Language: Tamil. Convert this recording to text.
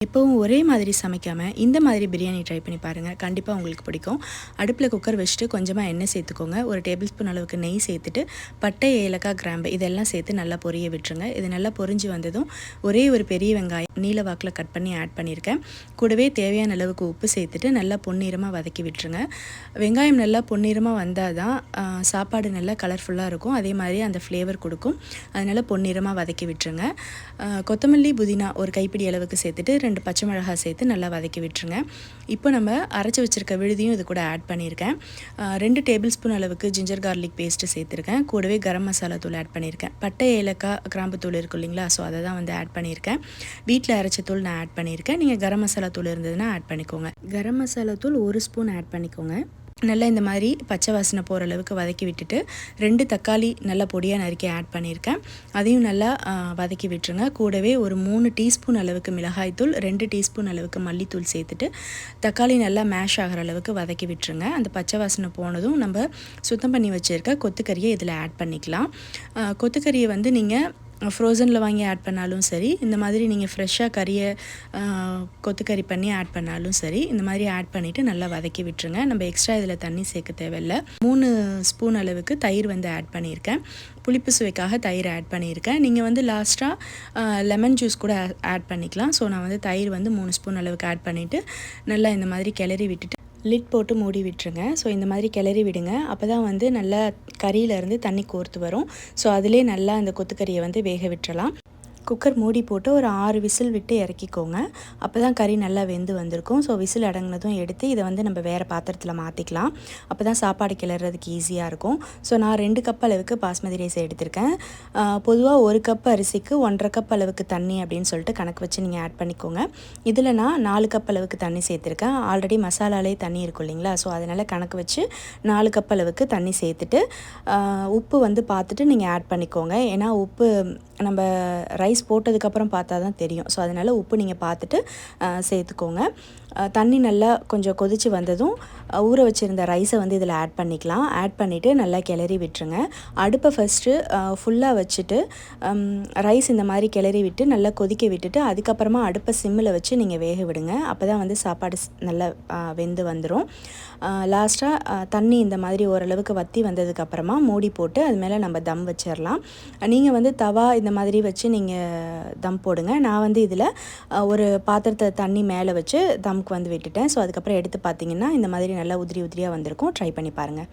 எப்பவும் ஒரே மாதிரி சமைக்காமல் இந்த மாதிரி பிரியாணி ட்ரை பண்ணி பாருங்கள். கண்டிப்பாக உங்களுக்கு பிடிக்கும். அடுப்பில் குக்கர் வச்சுட்டு கொஞ்சமாக எண்ணெய் சேர்த்துக்கோங்க. ஒரு டேபிள் ஸ்பூன் அளவுக்கு நெய் சேர்த்துட்டு பட்டை, ஏலக்காய், கிராம்பு இதெல்லாம் சேர்த்து நல்லா பொரிய விட்டுருங்க. இது நல்லா பொரிஞ்சு வந்ததும் ஒரே ஒரு பெரிய வெங்காயம் நீல வாக்கில் கட் பண்ணி ஆட் பண்ணியிருக்கேன். கூடவே தேவையான அளவுக்கு உப்பு சேர்த்துட்டு நல்லா பொன்னிறமாக வதக்கி விட்டுருங்க. வெங்காயம் நல்லா பொன்னிறமாக வந்தால் தான் சாப்பாடு நல்லா கலர்ஃபுல்லாக இருக்கும். அதே மாதிரி அந்த ஃப்ளேவர் கொடுக்கும். அதனால் பொன்னிறமாக வதக்கி விட்டுருங்க. கொத்தமல்லி, புதினா ஒரு கைப்பிடி அளவுக்கு சேர்த்துட்டு 2 பச்சை மிளகாய் சேர்த்து நல்லா வதக்கி விட்டுருங்க. இப்போ நம்ம அரைச்சி வச்சுருக்க விழுதியும் இது கூட ஆட் பண்ணியிருக்கேன். 2 டேபிள் ஸ்பூன் அளவுக்கு ஜிஞ்சர் கார்லிக் பேஸ்ட்டு சேர்த்துருக்கேன். கூடவே கரம் மசாலா தூள் ஆட் பண்ணியிருக்கேன். பட்டை, ஏலக்காய், கிராம்பு தூள் இருக்கும் இல்லைங்களா, ஸோ அதை தான் வந்து ஆட் பண்ணியிருக்கேன். வீட்டில் அரைச்ச தூள் நான் ஆட் பண்ணியிருக்கேன். நீங்கள் கரம் மசாலா தூள் இருந்ததுன்னா ஆட் பண்ணிக்கோங்க. கரம் மசாலா தூள் 1 ஸ்பூன் ஆட் பண்ணிக்கோங்க. நல்லா இந்த மாதிரி பச்சை வாசனை போகிற அளவுக்கு வதக்கி விட்டுட்டு 2 தக்காளி நல்லா பொடியாக நறுக்கி ஆட் பண்ணியிருக்கேன். அதையும் நல்லா வதக்கி விட்டுருங்க. கூடவே ஒரு 3 டீஸ்பூன் அளவுக்கு மிளகாய்த்தூள், 2 டீஸ்பூன் அளவுக்கு மல்லித்தூள் சேர்த்துட்டு தக்காளி நல்லா மேஷ் ஆகிற அளவுக்கு வதக்கி விட்டுருங்க. அந்த பச்சை வாசனை போனதும் நம்ம சுத்தம் பண்ணி வச்சுருக்க கொத்துக்கறியை இதில் ஆட் பண்ணிக்கலாம். கொத்துக்கறியை வந்து நீங்கள் ஃப்ரோசனில் வாங்கி ஆட் பண்ணாலும் சரி, இந்த மாதிரி நீங்கள் ஃப்ரெஷ்ஷாக கறியை கொத்துக்கறி பண்ணி ஆட் பண்ணாலும் சரி, இந்த மாதிரி ஆட் பண்ணிவிட்டு நல்லா வதக்கி விட்டுருங்க. நம்ம எக்ஸ்ட்ரா இதில் தண்ணி சேர்க்க தேவையில்லை. 3 ஸ்பூன் அளவுக்கு தயிர் வந்து ஆட் பண்ணியிருக்கேன். புளிப்பு சுவைக்காக தயிர் ஆட் பண்ணியிருக்கேன். நீங்கள் வந்து லாஸ்ட்டாக லெமன் ஜூஸ் கூட ஆட் பண்ணிக்கலாம். ஸோ நான் வந்து தயிர் வந்து 3 ஸ்பூன் அளவுக்கு ஆட் பண்ணிவிட்டு நல்லா இந்த மாதிரி கிளறி விட்டுட்டு லிட் போட்டு மூடி விட்டுருங்க. ஸோ இந்த மாதிரி கிளறி விடுங்க. அப்போ தான் வந்து நல்லா கறியிலேருந்து தண்ணி கோர்த்து வரும். ஸோ அதிலே நல்லா அந்த கொத்துக்கறியை வந்து வேக விட்டுறலாம். குக்கர் மூடி போட்டு ஒரு 6 விசில் விட்டு இறக்கிக்கோங்க. அப்போ தான் கறி நல்லா வெந்து வந்திருக்கும். ஸோ விசில் அடங்கினதும் எடுத்து இதை வந்து நம்ம வேறு பாத்திரத்தில் மாற்றிக்கலாம். அப்போ தான் சாப்பாடு கிளறதுக்கு ஈஸியாக இருக்கும். ஸோ நான் 2 கப் அளவுக்கு பாஸ்மதி ரைஸ் எடுத்திருக்கேன். பொதுவாக 1 கப் அரிசிக்கு 1.5 கப் அளவுக்கு தண்ணி அப்படின்னு சொல்லிட்டு கணக்கு வச்சு நீங்கள் ஆட் பண்ணிக்கோங்க. இதில் நான் 4 கப் அளவுக்கு தண்ணி சேர்த்துருக்கேன். ஆல்ரெடி மசாலாலே தண்ணி இருக்கும் இல்லைங்களா, ஸோ அதனால் கணக்கு வச்சு 4 கப் அளவுக்கு தண்ணி சேர்த்துட்டு உப்பு வந்து பார்த்துட்டு நீங்கள் ஆட் பண்ணிக்கோங்க. ஏன்னா உப்பு நம்ம ரைஸ் போட்டதுக்கப்புறம் பார்த்தா தான் தெரியும். ஸோ அதனால் உப்பு நீங்கள் பார்த்துட்டு சேர்த்துக்கோங்க. தண்ணி நல்லா கொஞ்சம் கொதித்து வந்ததும் ஊற வச்சுருந்த ரைஸை வந்து இதில் ஆட் பண்ணிக்கலாம். ஆட் பண்ணிவிட்டு நல்லா கிளறி விட்டுருங்க. அடுப்பை ஃபஸ்ட்டு ஃபுல்லாக வச்சுட்டு ரைஸ் இந்த மாதிரி கிளறி விட்டு நல்லா கொதிக்க விட்டுட்டு அதுக்கப்புறமா அடுப்பை சிம்மில் வச்சு நீங்கள் வேக விடுங்க. அப்போ தான் வந்து சாப்பாடு நல்லா வெந்து வந்துடும். லாஸ்ட்டாக தண்ணி இந்த மாதிரி ஓரளவுக்கு வற்றி வந்ததுக்கப்புறமா மூடி போட்டு அது மேலே நம்ம தம் வச்சிடலாம். நீங்கள் வந்து தவா இந்த மாதிரி வச்சு நீங்கள் தம் போடுங்க. நான் வந்து இதில் ஒரு பாத்திரத்தை தண்ணி மேலே வச்சு தம்க்கு வந்து விட்டுட்டேன். ஸோ அதுக்கப்புறம் எடுத்து பார்த்தீங்கன்னா இந்த மாதிரி நல்லா உதிரி உதிரியாக வந்திருக்கும். ட்ரை பண்ணி பாருங்கள்.